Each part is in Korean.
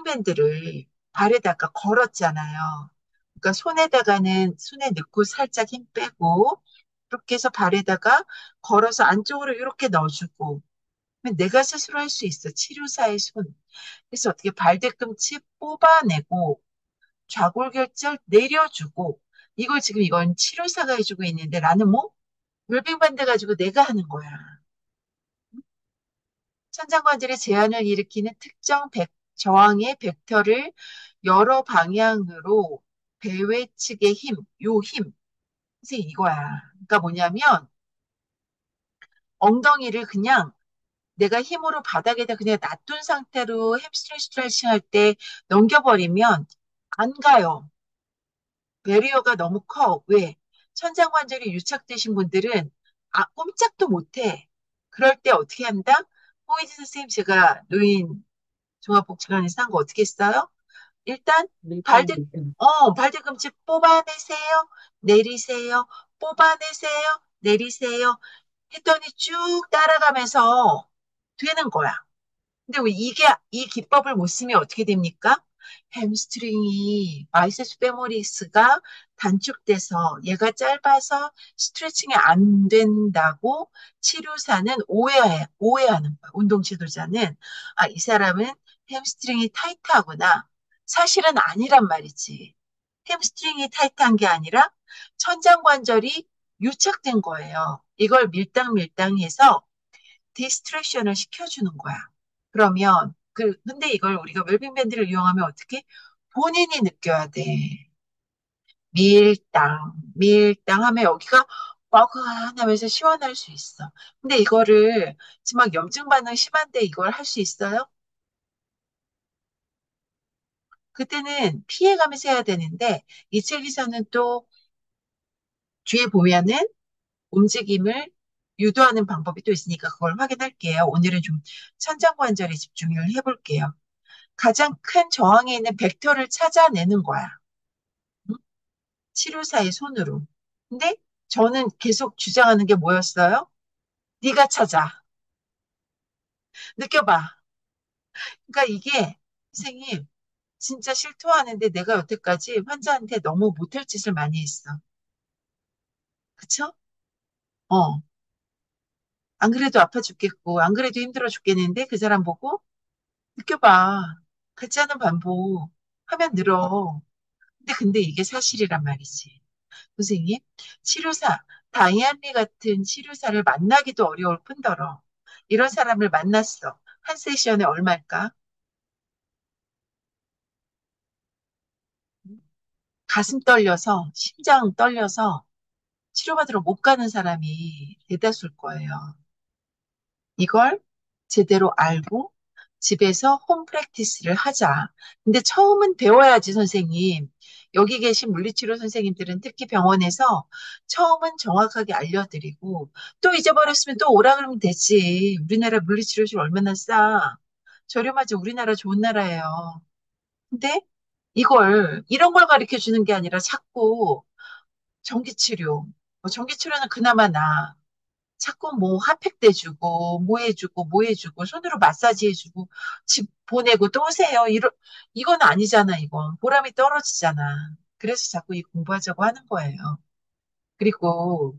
웰빙밴드를 발에다가 걸었잖아요. 그러니까 손에 넣고 살짝 힘 빼고 이렇게 해서 발에다가 걸어서 안쪽으로 이렇게 넣어주고 내가 스스로 할 수 있어. 치료사의 손. 그래서 어떻게 발 뒤꿈치 뽑아내고 좌골결절 내려주고 이걸 지금 이건 치료사가 해주고 있는데 나는 뭐 웰빙밴드 가지고 내가 하는 거야. 천장관절의 제한을 일으키는 특정 저항의 벡터를 여러 방향으로 배외 측의 힘, 요 힘, 선생님 이거야. 그러니까 뭐냐면 엉덩이를 그냥 내가 힘으로 바닥에다 그냥 놔둔 상태로 햄스트링 스트레칭 할 때 넘겨버리면 안 가요. 베리어가 너무 커. 왜? 천장관절이 유착되신 분들은 꼼짝도 못 해. 그럴 때 어떻게 한다? 호이즈 선생님 제가 노인 종합복지관에서 한 거 어떻게 했어요? 일단 발등 밀당기. 발뒤꿈치 뽑아내세요. 내리세요. 뽑아내세요. 내리세요. 했더니 쭉 따라가면서 되는 거야. 근데 왜 이 기법을 못 쓰면 어떻게 됩니까? 햄스트링이 바이세스 페모리스가 단축돼서 얘가 짧아서 스트레칭이 안 된다고 치료사는 오해하는 거야. 운동 지도자는 이 사람은 햄스트링이 타이트하구나. 사실은 아니란 말이지. 햄스트링이 타이트한 게 아니라 천장관절이 유착된 거예요. 이걸 밀당밀당해서 디스트랙션을 시켜주는 거야. 그러면 근데 이걸 우리가 웰빙밴드를 이용하면 어떻게? 본인이 느껴야 돼. 밀당 하면 여기가 뻐근하면서 시원할 수 있어. 근데 이거를 지금 막 염증 반응 심한데 이걸 할 수 있어요? 그때는 피해가면서 해야 되는데 이 책에서는 또 뒤에 보면은 움직임을 유도하는 방법이 또 있으니까 그걸 확인할게요. 오늘은 좀 천장관절에 집중을 해볼게요. 가장 큰 저항에 있는 벡터를 찾아내는 거야. 응? 치료사의 손으로. 근데 저는 계속 주장하는 게 뭐였어요? 네가 찾아. 느껴봐. 그러니까 이게 선생님 진짜 실토하는데 내가 여태까지 환자한테 너무 못할 짓을 많이 했어. 그쵸? 어. 안 그래도 아파 죽겠고 안 그래도 힘들어 죽겠는데 그 사람 보고 느껴봐. 같이 하는 반복 하면 늘어. 근데 이게 사실이란 말이지. 선생님, 치료사, 다이안리 같은 치료사를 만나기도 어려울 뿐더러 이런 사람을 만났어. 한 세션에 얼마일까? 가슴 떨려서, 심장 떨려서 치료받으러 못 가는 사람이 대다수일 거예요. 이걸 제대로 알고 집에서 홈 프랙티스를 하자. 근데 처음은 배워야지, 선생님. 여기 계신 물리치료 선생님들은 특히 병원에서 처음은 정확하게 알려드리고 또 잊어버렸으면 또 오라 그러면 되지. 우리나라 물리치료실 얼마나 싸. 저렴하지 우리나라 좋은 나라예요. 근데 이런 걸 가르쳐 주는 게 아니라 자꾸 전기치료. 전기치료는 그나마 나. 자꾸 뭐 핫팩 대주고 뭐 해주고 뭐 해주고 손으로 마사지 해주고 집 보내고 또 오세요. 이건 아니잖아 이건. 보람이 떨어지잖아. 그래서 자꾸 이 공부하자고 하는 거예요. 그리고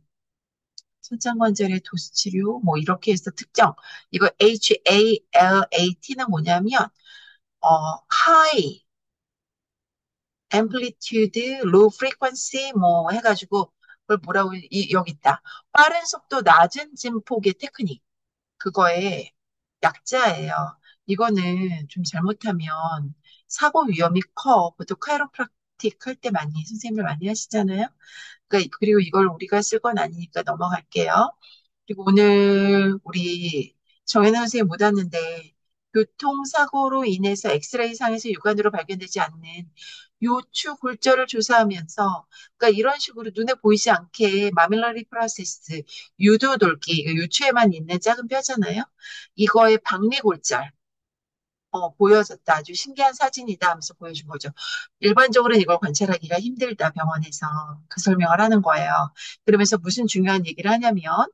손상관절의 도수치료 뭐 이렇게 해서 특정 이거 HALAT는 뭐냐면 high amplitude, low frequency 뭐 해가지고 그걸 뭐라고 여기 있다. 빠른 속도 낮은 진폭의 테크닉. 그거의 약자예요. 이거는 좀 잘못하면 사고 위험이 커. 보통 카이로프라틱 할 때 많이 선생님들 많이 하시잖아요. 그러니까 그리고 이걸 우리가 쓸 건 아니니까 넘어갈게요. 그리고 오늘 우리 정혜나 선생님 못 왔는데 교통사고로 인해서 엑스레이 상에서 육안으로 발견되지 않는 요추 골절을 조사하면서 그러니까 이런 식으로 눈에 보이지 않게 마밀러리 프로세스 유두돌기 이거 요추에만 있는 작은 뼈잖아요. 이거의 박리골절 보여졌다. 아주 신기한 사진이다 하면서 보여준 거죠. 일반적으로는 이걸 관찰하기가 힘들다, 병원에서. 그 설명을 하는 거예요. 그러면서 무슨 중요한 얘기를 하냐면,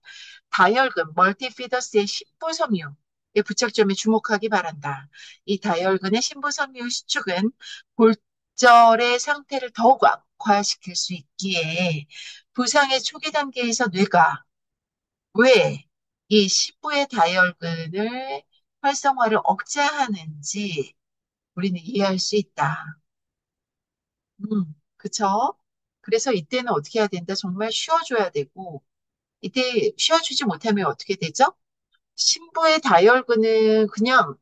다혈금, 멀티피더스의 신부섬유. 부착점에 주목하기 바란다. 이 다이얼근의 심부섬유 수축은 골절의 상태를 더욱 악화시킬 수 있기에 부상의 초기 단계에서 뇌가 왜 이 심부의 다이얼근을 활성화를 억제하는지 우리는 이해할 수 있다. 그쵸? 그래서 이때는 어떻게 해야 된다? 정말 쉬어줘야 되고, 이때 쉬어주지 못하면 어떻게 되죠? 심부의 다이얼근은 그냥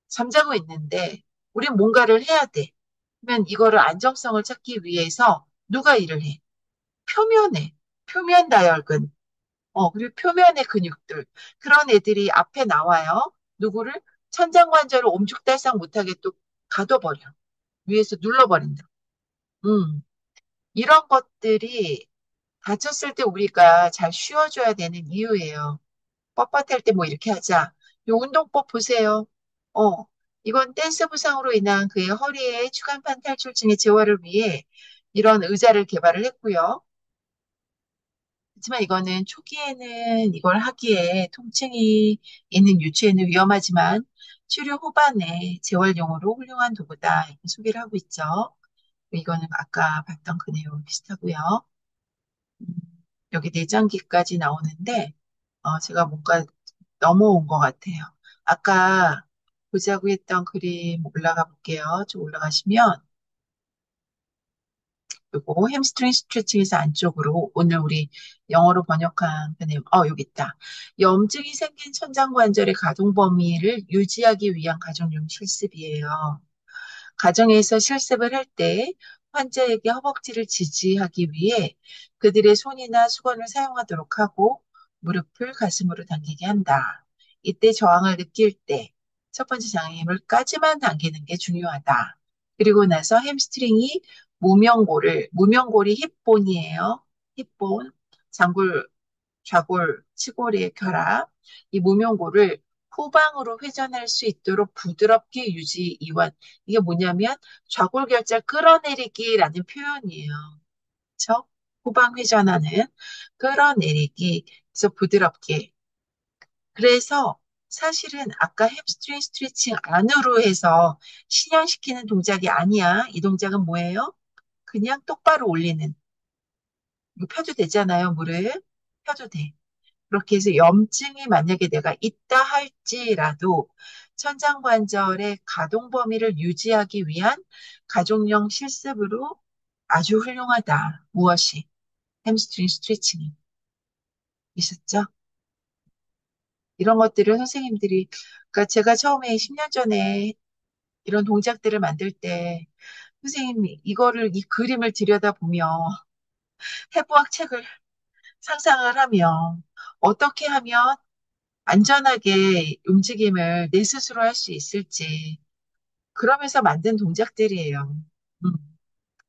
잠자고 있는데, 우린 뭔가를 해야 돼. 그러면 이거를 안정성을 찾기 위해서 누가 일을 해? 표면에, 표면 다이얼근. 그리고 표면의 근육들. 그런 애들이 앞에 나와요. 누구를? 천장관절을 옴죽달싹 못하게 또 가둬버려. 위에서 눌러버린다. 음, 이런 것들이 다쳤을 때 우리가 잘 쉬어줘야 되는 이유예요. 뻣뻣할 때 뭐 이렇게 하자. 요 운동법 보세요. 어, 이건 댄스 부상으로 인한 그의 허리의 추간판 탈출증의 재활을 위해 이런 의자를 개발을 했고요. 하지만 이거는 초기에는 이걸 하기에 통증이 있는 유추에는 위험하지만 치료 후반에 재활용으로 훌륭한 도구다. 이렇게 소개를 하고 있죠. 이거는 아까 봤던 그 내용 비슷하고요. 음, 여기 내장기까지 나오는데 제가 뭔가 넘어온 것 같아요. 아까 보자고 했던 그림 올라가 볼게요. 좀 올라가시면 그리고 햄스트링 스트레칭에서 안쪽으로 오늘 우리 영어로 번역한 그 내용, 여기 있다. 염증이 생긴 천장관절의 가동 범위를 유지하기 위한 가정용 실습이에요. 가정에서 실습을 할 때 환자에게 허벅지를 지지하기 위해 그들의 손이나 수건을 사용하도록 하고 무릎을 가슴으로 당기게 한다. 이때 저항을 느낄 때 첫 번째 장애물까지만 당기는 게 중요하다. 그리고 나서 햄스트링이 무명골이 힙본이에요. 힙본, 장골, 좌골, 치골의 결합. 이 무명골을 후방으로 회전할 수 있도록 부드럽게 유지 이완. 이게 뭐냐면 좌골결절 끌어내리기라는 표현이에요. 그렇죠? 후방 회전하는 끌어내리기. 그래서 부드럽게. 그래서 사실은 아까 햄스트링 스트레칭 안으로 해서 신현시키는 동작이 아니야. 이 동작은 뭐예요? 그냥 똑바로 올리는. 이거 펴도 되잖아요, 무릎. 펴도 돼. 그렇게 해서 염증이 만약에 내가 있다 할지라도 천장관절의 가동 범위를 유지하기 위한 가족용 실습으로 아주 훌륭하다. 무엇이? 햄스트링 스트레칭이 있었죠? 이런 것들을 선생님들이, 그러니까 제가 처음에 10년 전에 이런 동작들을 만들 때 선생님이 이거를, 이 그림을 들여다보며 해부학 책을 상상을 하며 어떻게 하면 안전하게 움직임을 내 스스로 할 수 있을지 그러면서 만든 동작들이에요. 음,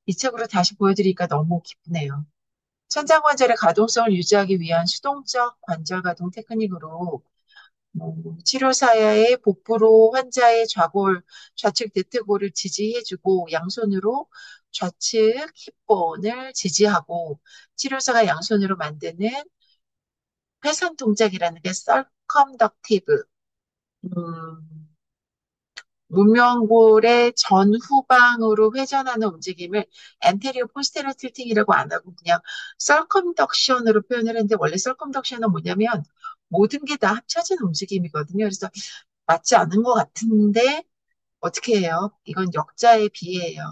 이 책으로 다시 보여드리니까 너무 기쁘네요. 천장관절의 가동성을 유지하기 위한 수동적 관절 가동 테크닉으로 치료사의 복부로 환자의 좌측 대퇴골을 지지해주고 양손으로 좌측 힙본을 지지하고 치료사가 양손으로 만드는 회선 동작이라는 게 썰컴덕티브 문명골의 전후방으로 회전하는 움직임을 엔테리어 포스테리어 틸팅이라고 안 하고 그냥 썰컴덕션으로 표현을 했는데 원래 썰컴덕션은 뭐냐면 모든 게 다 합쳐진 움직임이거든요. 그래서 맞지 않은 것 같은데 어떻게 해요? 이건 역자의 비예요.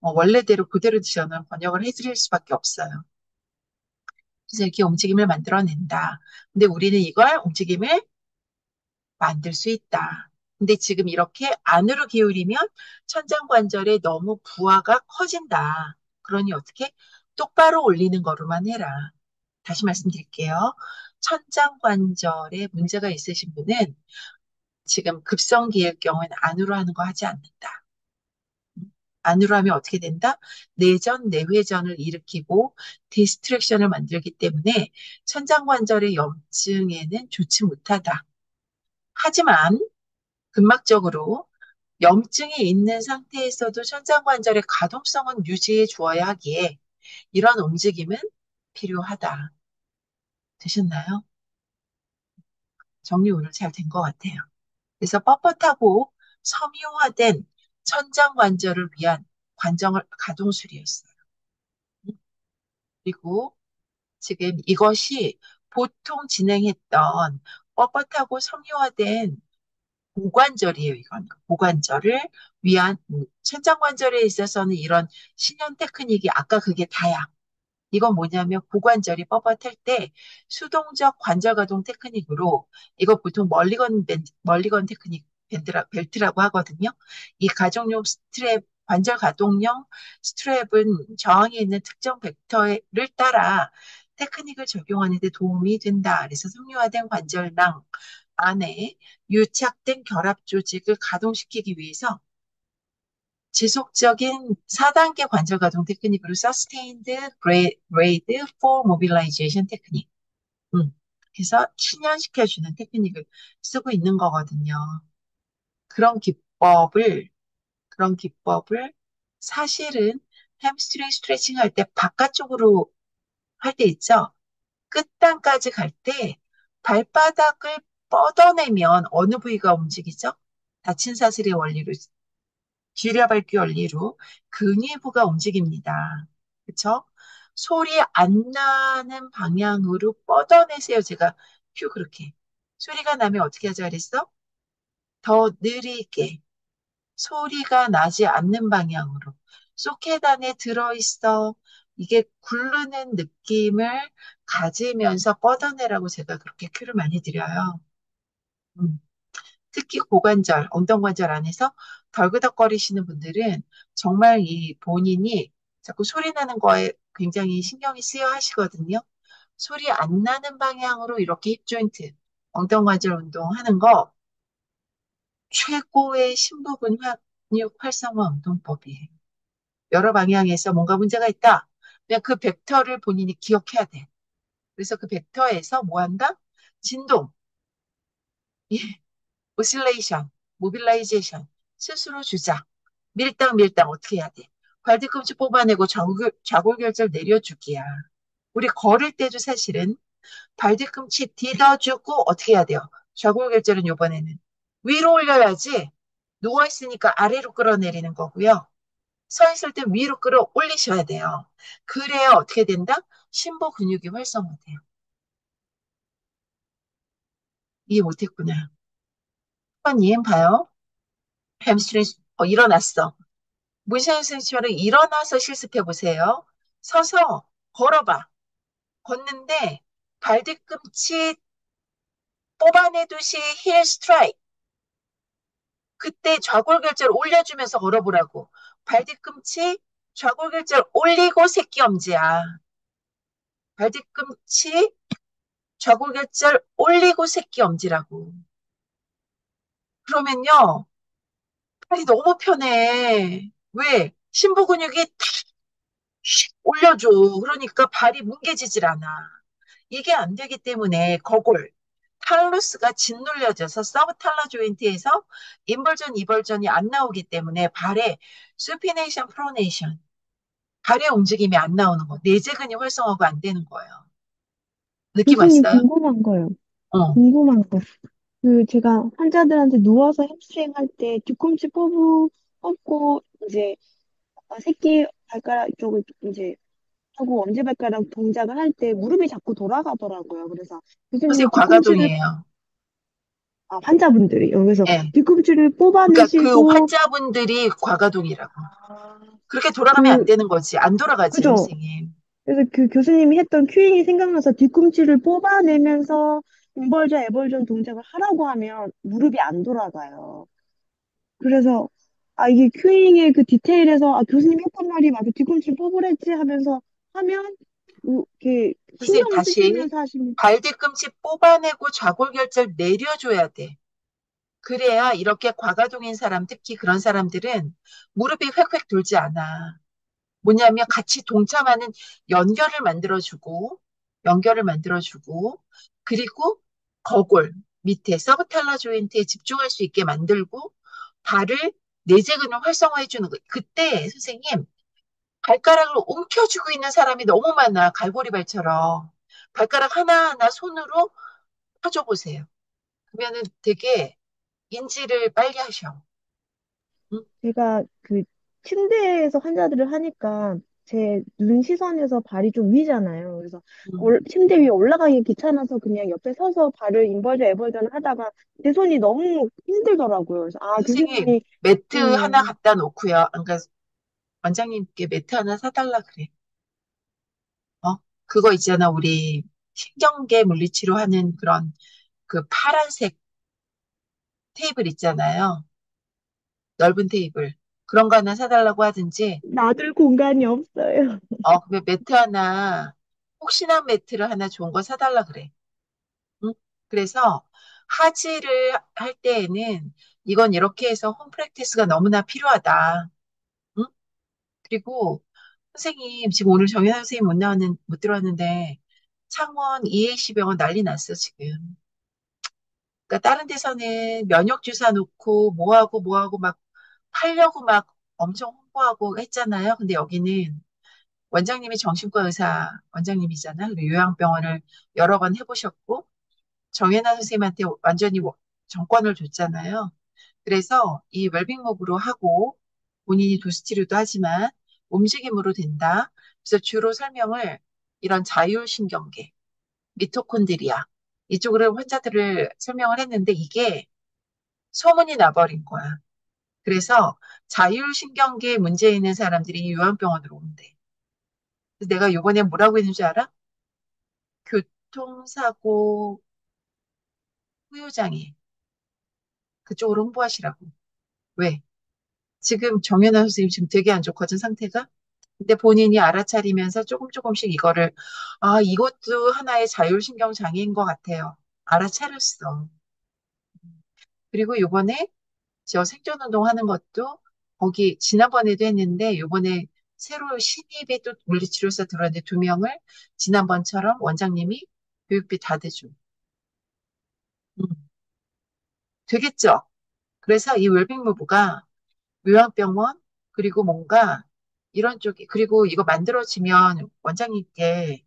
원래대로 그대로 저는 번역을 해드릴 수밖에 없어요. 그래서 이렇게 움직임을 만들어낸다. 근데 우리는 이걸 움직임을 만들 수 있다. 근데 지금 이렇게 안으로 기울이면 천장관절에 너무 부하가 커진다. 그러니 어떻게? 똑바로 올리는 거로만 해라. 다시 말씀드릴게요. 천장관절에 문제가 있으신 분은 지금 급성기일 경우에는 안으로 하는 거 하지 않는다. 안으로 하면 어떻게 된다? 내전, 내회전을 일으키고 디스트랙션을 만들기 때문에 천장관절의 염증에는 좋지 못하다. 하지만 근막적으로 염증이 있는 상태에서도 천장관절의 가동성은 유지해 주어야 하기에 이런 움직임은 필요하다. 되셨나요? 정리 오늘 잘 된 것 같아요. 그래서 뻣뻣하고 섬유화된 천장 관절을 위한 관절 가동술이었어요. 그리고 지금 이것이 보통 진행했던 뻣뻣하고 섬유화된 고관절이에요, 이건. 고관절을 위한, 천장관절에 있어서는 이런 신현 테크닉이 아까 그게 다야. 이건 뭐냐면 고관절이 뻣뻣할 때 수동적 관절 가동 테크닉으로 이거 보통 멀리건 테크닉 벨트라고 하거든요. 이 가정용 스트랩, 관절 가동용 스트랩은 저항이 있는 특정 벡터를 따라 테크닉을 적용하는 데 도움이 된다. 그래서 섬유화된 관절낭 안에 유착된 결합 조직을 가동시키기 위해서 지속적인 4단계 관절 가동 테크닉으로 Sustained Grade for Mobilization 테크닉. 그래서 친연시켜주는 테크닉을 쓰고 있는 거거든요. 그런 기법을, 그런 기법을 사실은 햄스트링 스트레칭 할 때 바깥쪽으로 할 때 있죠? 끝단까지 갈 때 발바닥을 뻗어내면 어느 부위가 움직이죠? 다친 사슬의 원리로 쥐려밟기 원리로 근위부가 움직입니다. 그쵸? 소리 안 나는 방향으로 뻗어내세요. 제가 큐 그렇게. 소리가 나면 어떻게 하자 그랬어? 더 느리게. 소리가 나지 않는 방향으로. 소켓 안에 들어있어. 이게 굴르는 느낌을 가지면서 뻗어내라고 제가 그렇게 큐를 많이 드려요. 음. 특히 고관절, 엉덩관절 안에서 덜그덕거리시는 분들은 정말 이 본인이 자꾸 소리 나는 거에 굉장히 신경이 쓰여 하시거든요. 소리 안 나는 방향으로 이렇게 힙 조인트, 엉덩관절 운동하는 거 최고의 심부근 근육 활성화 운동법이에요. 여러 방향에서 뭔가 문제가 있다. 그냥 그 벡터를 본인이 기억해야 돼. 그래서 그 벡터에서 뭐 한다? 진동, 오실레이션, 모빌라이제이션, 스스로 주자. 밀당 어떻게 해야 돼? 발뒤꿈치 뽑아내고 좌골결절 내려주기야. 우리 걸을 때도 사실은 발뒤꿈치 디뎌주고 어떻게 해야 돼요? 좌골결절은 이번에는 위로 올려야지. 누워있으니까 아래로 끌어내리는 거고요. 서 있을 때 위로 끌어 올리셔야 돼요. 그래야 어떻게 된다? 심부 근육이 활성화돼요. 이해 못했구나. 한번 이해 봐요. 햄스트링 일어났어. 문신현 선생님처럼 일어나서 실습해 보세요. 서서 걸어봐. 걷는데 발뒤꿈치 뽑아내듯이 힐 스트라이크. 그때 좌골결절 올려주면서 걸어보라고. 발뒤꿈치 좌골결절 올리고 새끼 엄지야. 발뒤꿈치 좌골결절 올리고 새끼 엄지라고. 그러면요, 팔이 너무 편해. 왜? 심부 근육이 탁 올려줘. 그러니까 발이 뭉개지질 않아. 이게 안 되기 때문에 거골, 탈루스가 짓눌려져서 서브탈라 조인트에서 인벌전, 이벌전이 안 나오기 때문에 발에 수피네이션, 프로네이션, 발의 움직임이 안 나오는 거. 내재근이 활성화가 안 되는 거예요. 느낌 교수님 왔어요? 궁금한 거요. 어. 궁금한 거. 그 제가 환자들한테 누워서 햄스트링 할 때 뒤꿈치 뽑고 이제 새끼 발가락 쪽을 이제 하고 엄지발가락 동작을 할 때 무릎이 자꾸 돌아가더라고요. 그래서 교수님이 선생님 뒤꿈치를 과가동이에요. 환자분들이 여기서 예. 뒤꿈치를 그러니까 그 뽑아내시고 환자분들이 과가동이라고. 아, 그렇게 돌아가면 안 그 되는 거지. 안 돌아가지, 그죠? 선생님. 그래서 그 교수님이 했던 큐잉이 생각나서 뒤꿈치를 뽑아내면서 인벌전, 애벌전 동작을 하라고 하면 무릎이 안 돌아가요. 그래서 이게 큐잉의 그 디테일에서 교수님 했던 말이 맞아 뒤꿈치를 뽑으랬지 하면서 하면 이렇게 선생님 신경을 다시 쓰시면서 하시면 발 뒤꿈치 뽑아내고 좌골결절 내려줘야 돼. 그래야 이렇게 과가동인 사람, 특히 그런 사람들은 무릎이 획획 돌지 않아. 뭐냐면 같이 동참하는 연결을 만들어주고, 연결을 만들어주고, 그리고 거골 밑에 서브탈라 조인트에 집중할 수 있게 만들고, 발을 내재근을 활성화해주는 거. 그때 선생님, 발가락을 움켜쥐고 있는 사람이 너무 많아. 갈고리발처럼. 발가락 하나하나 손으로 펴줘 보세요. 그러면은 되게 인지를 빨리 하셔. 응? 제가 그 침대에서 환자들을 하니까 제 눈 시선에서 발이 좀 위잖아요. 그래서 응. 침대 위에 올라가기 귀찮아서 그냥 옆에 서서 발을 인벌전 애벌전 하다가 제 손이 너무 힘들더라고요. 그래서 아, 선생님, 교수님이 매트 하나 네, 갖다 놓고요. 그러니까 원장님께 매트 하나 사달라 그래. 어? 그거 있잖아. 우리 신경계 물리치료 하는 그런 그 파란색 테이블 있잖아요. 넓은 테이블. 그런 거 하나 사달라고 하든지, 놔둘 공간이 없어요. 그 매트 하나, 혹시나 매트를 하나 좋은 거 사달라 그래. 응? 그래서 하지를 할 때에는 이건 이렇게 해서 홈프랙티스가 너무나 필요하다. 응? 그리고 선생님, 지금 오늘 정연아 선생님 못 들어왔는데, 창원 EAC 병원 난리 났어, 지금. 그러니까 다른 데서는 면역 주사 놓고 뭐하고 막 팔려고 막 엄청 홍보하고 했잖아요. 근데 여기는 원장님이 정신과 의사 원장님이잖아. 그리고 요양병원을 여러 번 해보셨고 정혜나 선생님한테 완전히 정권을 줬잖아요. 그래서 이 웰빙목으로 하고 본인이 도스치료도 하지만 움직임으로 된다. 그래서 주로 설명을 이런 자율신경계, 미토콘드리아 이쪽으로 환자들을 설명을 했는데 이게 소문이 나버린 거야. 그래서 자율신경계에 문제 있는 사람들이 요양병원으로 온대. 그래서 내가 요번에 뭐라고 했는 줄 알아? 교통사고 후유장애 그쪽으로 홍보하시라고. 왜? 지금 정연아 선생님 지금 되게 안 좋거든 상태가. 근데 본인이 알아차리면서 조금씩 이거를 이것도 하나의 자율신경 장애인 것 같아요. 알아차렸어. 그리고 요번에 저 생존운동 하는 것도 거기 지난번에도 했는데 요번에 새로 신입이 또 물리치료사 들어왔는데 두 명을 지난번처럼 원장님이 교육비 다 대줘. 음, 되겠죠? 그래서 이 웰빙무브가 요양병원 그리고 뭔가 이런 쪽이 그리고 이거 만들어지면 원장님께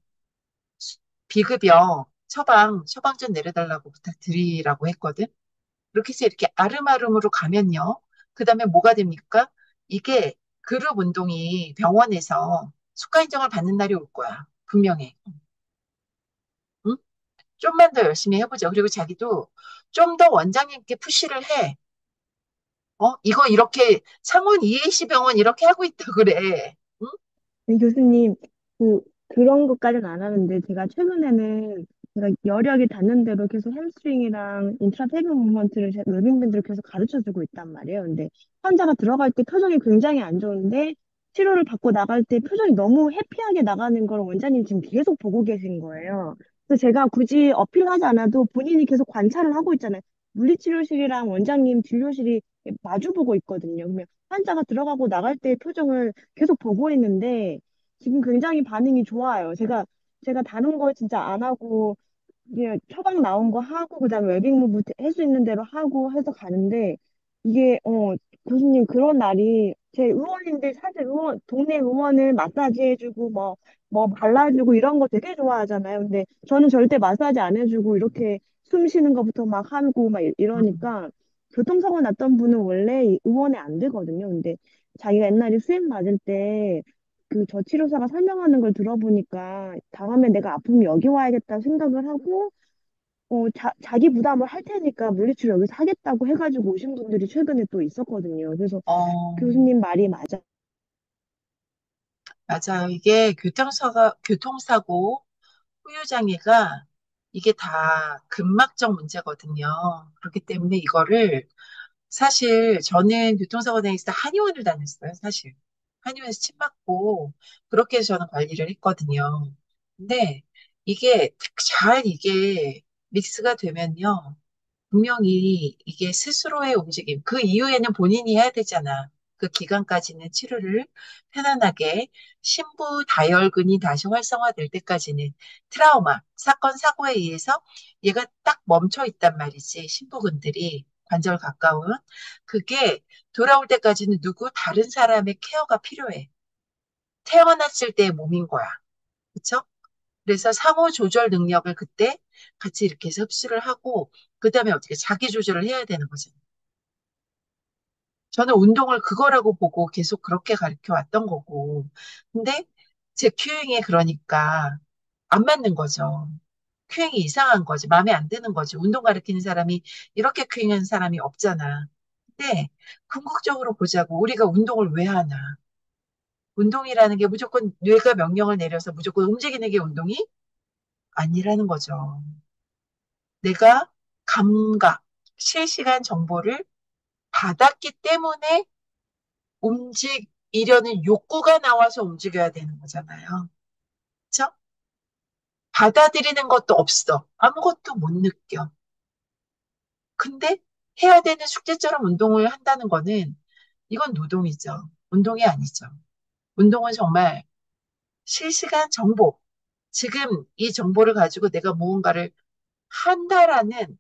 비급여 처방전 내려달라고 부탁드리라고 했거든. 그렇게 해서 이렇게 아름아름으로 가면요. 그 다음에 뭐가 됩니까? 이게 그룹 운동이 병원에서 수가 인정을 받는 날이 올 거야. 분명해. 응? 좀만 더 열심히 해보자. 그리고 자기도 좀 더 원장님께 푸시를 해. 이거 이렇게 창원 EAC 병원 이렇게 하고 있다 그래. 응? 네, 교수님, 그런 것까지는 안 하는데, 제가 최근에는 제가 여력이 닿는 대로 계속 햄스트링이랑 인트라 페이블 무브먼트를 웰빙밴드를 계속 가르쳐 주고 있단 말이에요. 근데 환자가 들어갈 때 표정이 굉장히 안 좋은데, 치료를 받고 나갈 때 표정이 너무 해피하게 나가는 걸 원장님 지금 계속 보고 계신 거예요. 그래서 제가 굳이 어필하지 않아도 본인이 계속 관찰을 하고 있잖아요. 물리치료실이랑 원장님 진료실이 마주보고 있거든요. 그러면 환자가 들어가고 나갈 때 표정을 계속 보고 있는데 지금 굉장히 반응이 좋아요. 제가 다른 거 진짜 안 하고 그냥 처방 나온 거 하고 그다음에 웨빙무브 할 수 있는 대로 하고 해서 가는데 이게 교수님 그런 날이 제 의원님들 사실 동네 의원을 마사지 해주고 뭐 발라주고 이런 거 되게 좋아하잖아요. 근데 저는 절대 마사지 안 해주고 이렇게 숨 쉬는 것부터 막 하고 막 음, 이러니까 교통사고 났던 분은 원래 이 의원에 안 되거든요. 근데 자기가 옛날에 수행 맞을 때 그 저치료사가 설명하는 걸 들어보니까 다음에 내가 아프면 여기 와야겠다 생각을 하고 자기 부담을 할 테니까 물리치료 여기서 하겠다고 해가지고 오신 분들이 최근에 또 있었거든요. 그래서 어, 교수님 말이 맞아. 맞아요. 이게 교통사고 후유장애가 이게 다 근막적 문제거든요. 그렇기 때문에 이거를 사실 저는 교통사고 다녔을 때 한의원을 다녔어요, 사실. 한의원에서 침 맞고 그렇게 해서 저는 관리를 했거든요. 근데 이게 믹스가 되면요. 분명히 이게 스스로의 움직임, 그 이후에는 본인이 해야 되잖아. 그 기간까지는 치료를 편안하게 심부 다혈근이 다시 활성화될 때까지는 트라우마, 사건, 사고에 의해서 얘가 딱 멈춰 있단 말이지. 심부근들이 관절 가까운. 그게 돌아올 때까지는 다른 사람의 케어가 필요해. 태어났을 때의 몸인 거야. 그쵸? 그래서 상호 조절 능력을 그때 같이 이렇게 해서 흡수를 하고, 그 다음에 어떻게 자기 조절을 해야 되는 거죠. 저는 운동을 그거라고 보고 계속 그렇게 가르쳐 왔던 거고. 근데 제 큐잉에 그러니까 안 맞는 거죠. 큐잉이 이상한 거지. 마음에 안 드는 거지. 운동 가르치는 사람이 이렇게 큐잉하는 사람이 없잖아. 근데 궁극적으로 보자고. 우리가 운동을 왜 하나? 운동이라는 게 무조건 뇌가 명령을 내려서 무조건 움직이는 게 운동이 아니라는 거죠. 내가 감각, 실시간 정보를 받았기 때문에 움직이려는 욕구가 나와서 움직여야 되는 거잖아요. 그쵸? 받아들이는 것도 없어. 아무것도 못 느껴. 근데 해야 되는 숙제처럼 운동을 한다는 거는 이건 노동이죠. 운동이 아니죠. 운동은 정말 실시간 정보. 지금 이 정보를 가지고 내가 무언가를 한다라는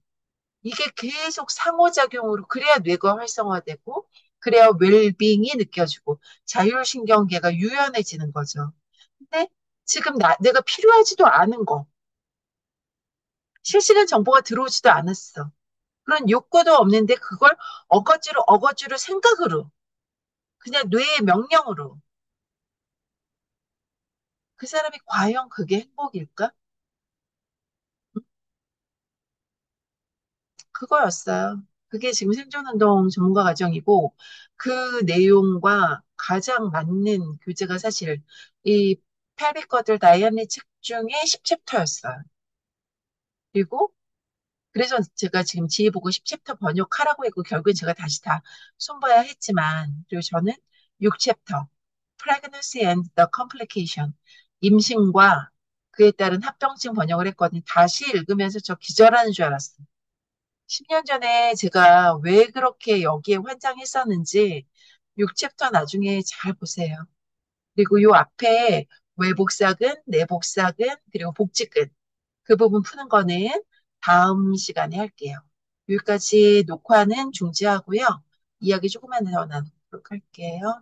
이게 계속 상호작용으로 그래야 뇌가 활성화되고 그래야 웰빙이 느껴지고 자율신경계가 유연해지는 거죠. 근데 지금 내가 필요하지도 않은 거, 실시간 정보가 들어오지도 않았어. 그런 욕구도 없는데 그걸 어거지로 생각으로 그냥 뇌의 명령으로 그 사람이 과연 그게 행복일까? 그거였어요. 그게 지금 생존운동 전문가 과정이고 그 내용과 가장 맞는 교재가 사실 이 펠빅거들 다이언니 책 중에 10챕터였어요. 그리고 그래서 제가 지금 지혜 보고 10챕터 번역하라고 했고 결국엔 제가 다시 다 손봐야 했지만 그리고 저는 6챕터 Pregnancy and the Complication 임신과 그에 따른 합병증 번역을 했거든요. 다시 읽으면서 저 기절하는 줄 알았어요. 10년 전에 제가 왜 그렇게 여기에 환장했었는지 6챕터 나중에 잘 보세요. 그리고 요 앞에 외복사근, 내복사근, 그리고 복직근 그 부분 푸는 거는 다음 시간에 할게요. 여기까지 녹화는 중지하고요. 이야기 조금만 더 나누도록 할게요.